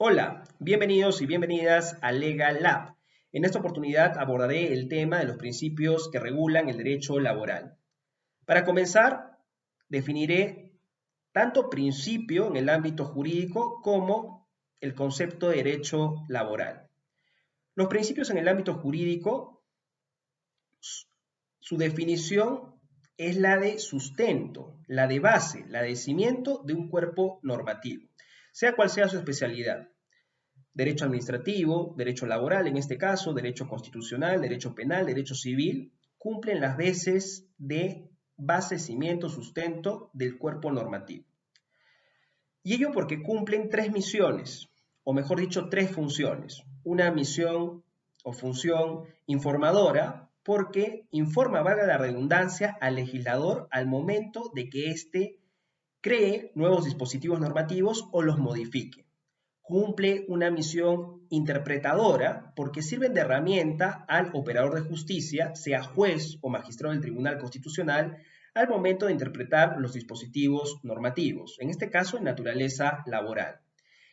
Hola, bienvenidos y bienvenidas a Legal Lab. En esta oportunidad abordaré el tema de los principios que regulan el derecho laboral. Para comenzar, definiré tanto principio en el ámbito jurídico como el concepto de derecho laboral. Los principios en el ámbito jurídico, su definición es la de sustento, la de base, la de cimiento de un cuerpo normativo, sea cual sea su especialidad. Derecho administrativo, derecho laboral en este caso, derecho constitucional, derecho penal, derecho civil, cumplen las veces de base, cimiento, sustento del cuerpo normativo. Y ello porque cumplen tres misiones, o mejor dicho, tres funciones. Una misión o función informadora, porque informa, valga la redundancia, al legislador al momento de que éste cree nuevos dispositivos normativos o los modifique. Cumple una misión interpretadora porque sirven de herramienta al operador de justicia, sea juez o magistrado del Tribunal Constitucional, al momento de interpretar los dispositivos normativos, en este caso en naturaleza laboral.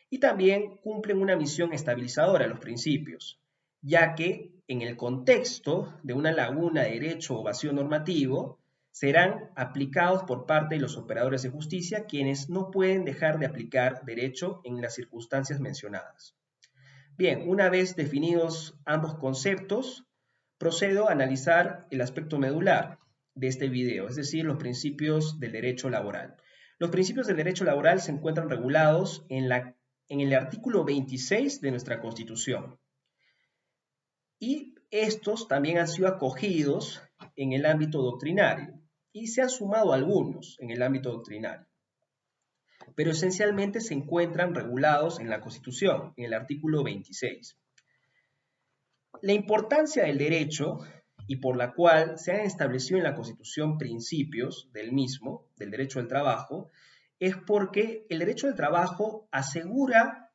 Y también cumplen una misión estabilizadora los principios, ya que en el contexto de una laguna de derecho o vacío normativo, serán aplicados por parte de los operadores de justicia, quienes no pueden dejar de aplicar derecho en las circunstancias mencionadas. Bien, una vez definidos ambos conceptos, procedo a analizar el aspecto medular de este video, es decir, los principios del derecho laboral. Los principios del derecho laboral se encuentran regulados en el artículo 26 de nuestra Constitución. Y estos también han sido acogidos en el ámbito doctrinario y se han sumado algunos en el ámbito doctrinario. Pero esencialmente se encuentran regulados en la Constitución, en el artículo 26. La importancia del derecho y por la cual se han establecido en la Constitución principios del mismo, del derecho al trabajo, es porque el derecho al trabajo asegura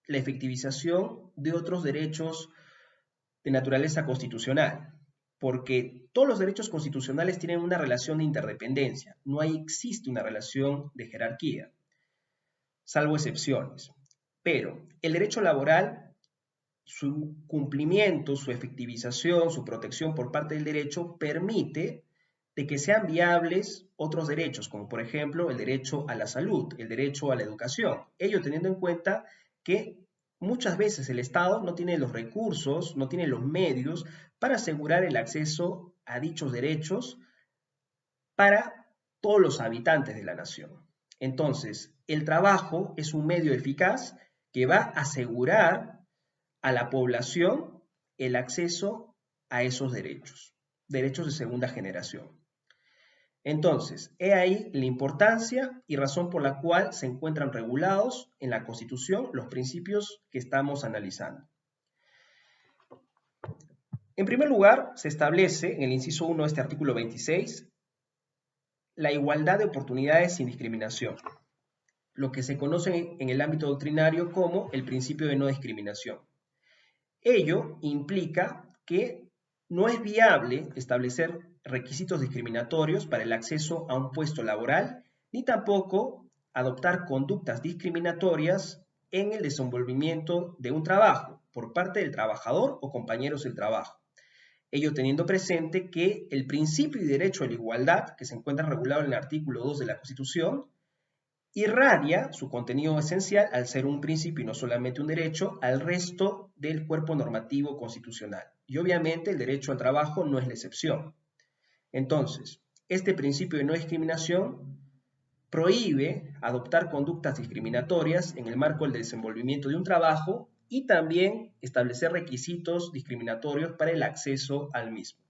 la efectivización de otros derechos de naturaleza constitucional, porque todos los derechos constitucionales tienen una relación de interdependencia, no existe una relación de jerarquía, salvo excepciones. Pero el derecho laboral, su cumplimiento, su efectivización, su protección por parte del derecho permite de que sean viables otros derechos, como por ejemplo el derecho a la salud, el derecho a la educación, ello teniendo en cuenta que muchas veces el Estado no tiene los recursos, no tiene los medios para asegurar el acceso a dichos derechos para todos los habitantes de la nación. Entonces, el trabajo es un medio eficaz que va a asegurar a la población el acceso a esos derechos, derechos de segunda generación. Entonces, he ahí la importancia y razón por la cual se encuentran regulados en la Constitución los principios que estamos analizando. En primer lugar, se establece en el inciso 1 de este artículo 26 la igualdad de oportunidades sin discriminación, lo que se conoce en el ámbito doctrinario como el principio de no discriminación. Ello implica que no es viable establecer requisitos discriminatorios para el acceso a un puesto laboral, ni tampoco adoptar conductas discriminatorias en el desenvolvimiento de un trabajo por parte del trabajador o compañeros del trabajo. Ello teniendo presente que el principio y derecho a la igualdad, que se encuentra regulado en el artículo 2 de la Constitución, irradia su contenido esencial al ser un principio y no solamente un derecho al resto del cuerpo normativo constitucional. Y obviamente el derecho al trabajo no es la excepción. Entonces, este principio de no discriminación prohíbe adoptar conductas discriminatorias en el marco del desenvolvimiento de un trabajo y también establecer requisitos discriminatorios para el acceso al mismo.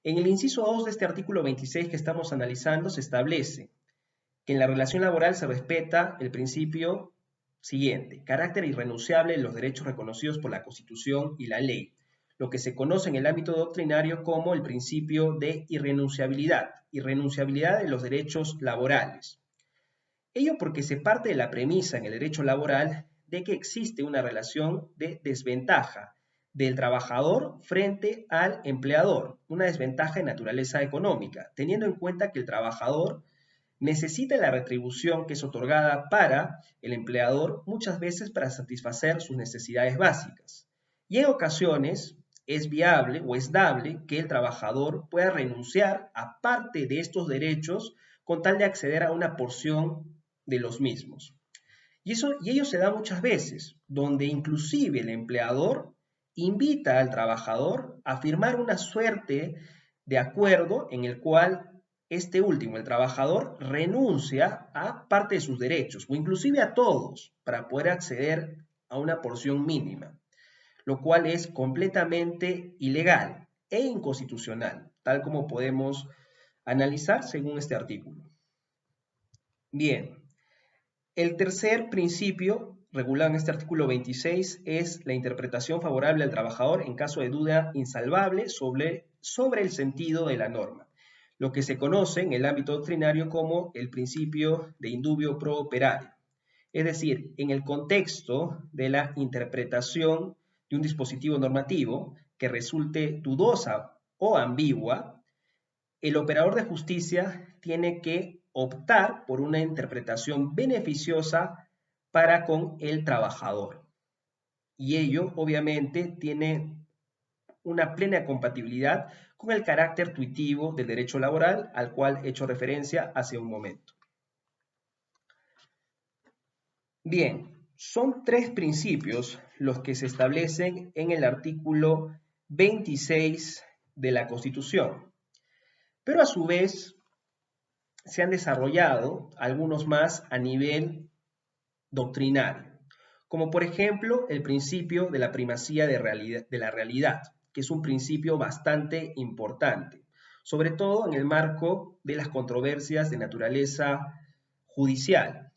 En el inciso 2 de este artículo 26 que estamos analizando se establece que en la relación laboral se respeta el principio siguiente: carácter irrenunciable de los derechos reconocidos por la Constitución y la ley, lo que se conoce en el ámbito doctrinario como el principio de irrenunciabilidad de los derechos laborales. Ello porque se parte de la premisa en el derecho laboral de que existe una relación de desventaja del trabajador frente al empleador, una desventaja de naturaleza económica, teniendo en cuenta que el trabajador necesita la retribución que es otorgada para el empleador muchas veces para satisfacer sus necesidades básicas. Y en ocasiones es viable o es dable que el trabajador pueda renunciar a parte de estos derechos con tal de acceder a una porción de los mismos. Y ello se da muchas veces, donde inclusive el empleador invita al trabajador a firmar una suerte de acuerdo en el cual este último, el trabajador, renuncia a parte de sus derechos o inclusive a todos para poder acceder a una porción mínima, lo cual es completamente ilegal e inconstitucional, tal como podemos analizar según este artículo. Bien, el tercer principio regulado en este artículo 26 es la interpretación favorable al trabajador en caso de duda insalvable sobre el sentido de la norma, lo que se conoce en el ámbito doctrinario como el principio de indubio pro operario. Es decir, en el contexto de la interpretación de un dispositivo normativo que resulte dudosa o ambigua, el operador de justicia tiene que optar por una interpretación beneficiosa para con el trabajador. Y ello, obviamente, tiene una plena compatibilidad con el carácter tuitivo del derecho laboral al cual he hecho referencia hace un momento. Bien, son tres principios los que se establecen en el artículo 26 de la Constitución. Pero a su vez se han desarrollado algunos más a nivel doctrinario, como por ejemplo el principio de la primacía de la realidad, que es un principio bastante importante, sobre todo en el marco de las controversias de naturaleza judicial,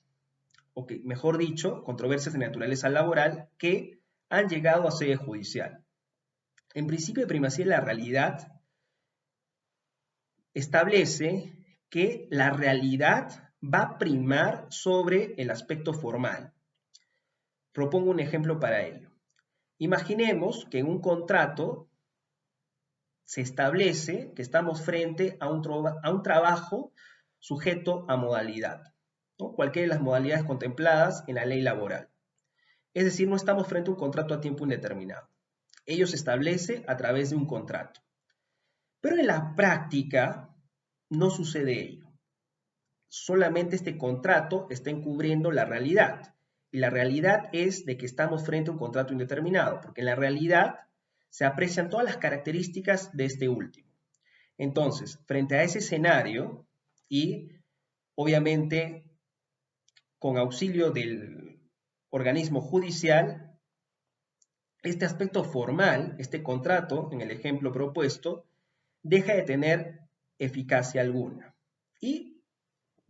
o que, mejor dicho, controversias de naturaleza laboral que han llegado a sede judicial. El principio de primacía de la realidad establece que la realidad va a primar sobre el aspecto formal. Propongo un ejemplo para ello. Imaginemos que en un contrato se establece que estamos frente a un trabajo sujeto a modalidad, ¿no? Cualquiera de las modalidades contempladas en la ley laboral. Es decir, no estamos frente a un contrato a tiempo indeterminado. Ello se establece a través de un contrato. Pero en la práctica no sucede ello. Solamente este contrato está encubriendo la realidad. Y la realidad es de que estamos frente a un contrato indeterminado, porque en la realidad se aprecian todas las características de este último. Entonces, frente a ese escenario y obviamente con auxilio del organismo judicial, este aspecto formal, este contrato, en el ejemplo propuesto, deja de tener eficacia alguna y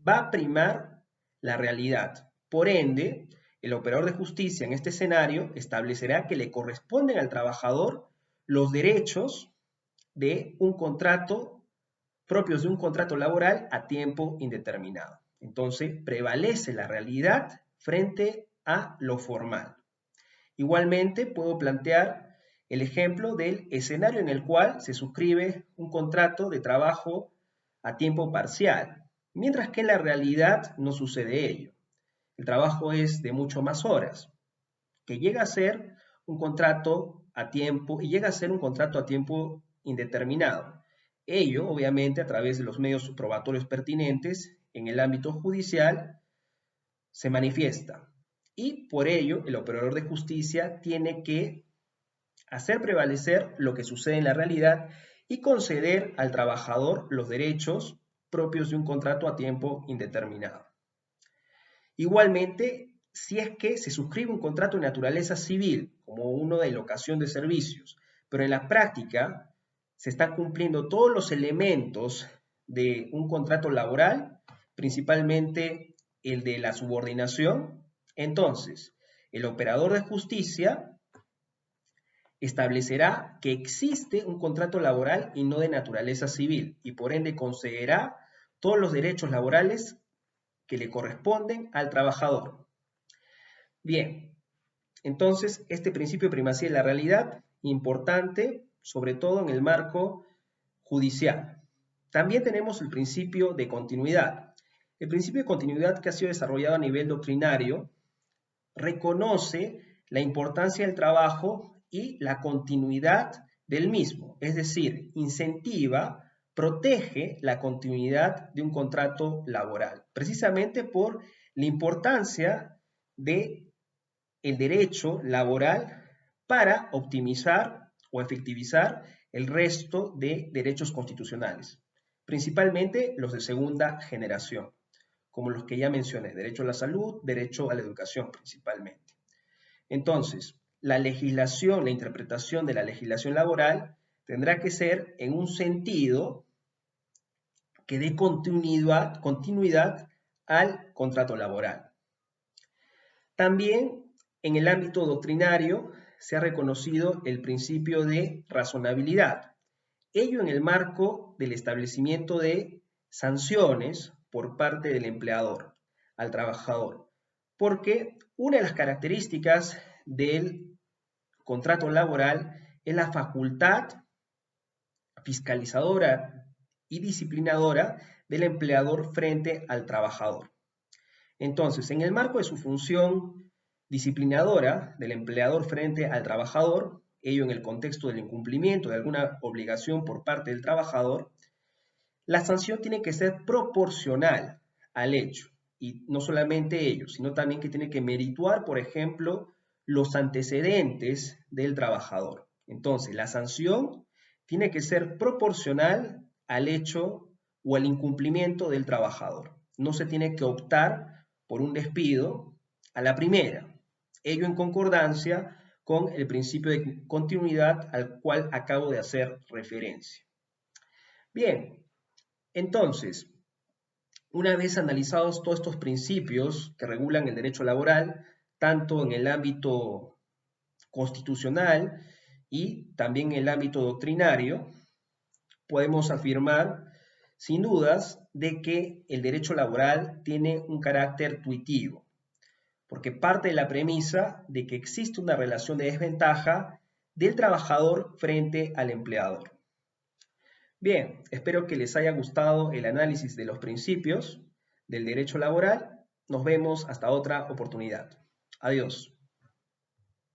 va a primar la realidad. Por ende, el operador de justicia en este escenario establecerá que le corresponden al trabajador los derechos de un contrato, propios de un contrato laboral a tiempo indeterminado. Entonces, prevalece la realidad frente a lo formal. Igualmente, puedo plantear el ejemplo del escenario en el cual se suscribe un contrato de trabajo a tiempo parcial, mientras que en la realidad no sucede ello. El trabajo es de mucho más horas, que llega a ser un contrato a tiempo y llega a ser un contrato a tiempo indeterminado. Ello, obviamente, a través de los medios probatorios pertinentes en el ámbito judicial, se manifiesta. Y por ello, el operador de justicia tiene que hacer prevalecer lo que sucede en la realidad y conceder al trabajador los derechos propios de un contrato a tiempo indeterminado. Igualmente, si es que se suscribe un contrato de naturaleza civil, como uno de locación de servicios, pero en la práctica se están cumpliendo todos los elementos de un contrato laboral, principalmente el de la subordinación, entonces el operador de justicia establecerá que existe un contrato laboral y no de naturaleza civil, y por ende concederá todos los derechos laborales que le corresponden al trabajador. Bien, entonces este principio de primacía de la realidad, importante, sobre todo en el marco judicial. También tenemos el principio de continuidad. El principio de continuidad que ha sido desarrollado a nivel doctrinario reconoce la importancia del trabajo y la continuidad del mismo, es decir, incentiva, protege la continuidad de un contrato laboral, precisamente por la importancia del derecho laboral para optimizar o efectivizar el resto de derechos constitucionales, principalmente los de segunda generación, como los que ya mencioné, derecho a la salud, derecho a la educación principalmente. Entonces, la legislación, la interpretación de la legislación laboral tendrá que ser en un sentido que dé continuidad al contrato laboral. También en el ámbito doctrinario se ha reconocido el principio de razonabilidad, ello en el marco del establecimiento de sanciones por parte del empleador al trabajador, porque una de las características del contrato laboral es la facultad fiscalizadora y disciplinadora del empleador frente al trabajador. Entonces, en el marco de su función disciplinadora del empleador frente al trabajador, ello en el contexto del incumplimiento de alguna obligación por parte del trabajador, la sanción tiene que ser proporcional al hecho. Y no solamente ello, sino también que tiene que merituar, por ejemplo, los antecedentes del trabajador. Entonces, la sanción tiene que ser proporcional al hecho o al incumplimiento del trabajador. No se tiene que optar por un despido a la primera. Ello en concordancia con el principio de continuidad al cual acabo de hacer referencia. Bien, entonces, una vez analizados todos estos principios que regulan el derecho laboral, tanto en el ámbito constitucional y también en el ámbito doctrinario, podemos afirmar sin dudas de que el derecho laboral tiene un carácter tuitivo, porque parte de la premisa de que existe una relación de desventaja del trabajador frente al empleador. Bien, espero que les haya gustado el análisis de los principios del derecho laboral. Nos vemos hasta otra oportunidad. Adiós.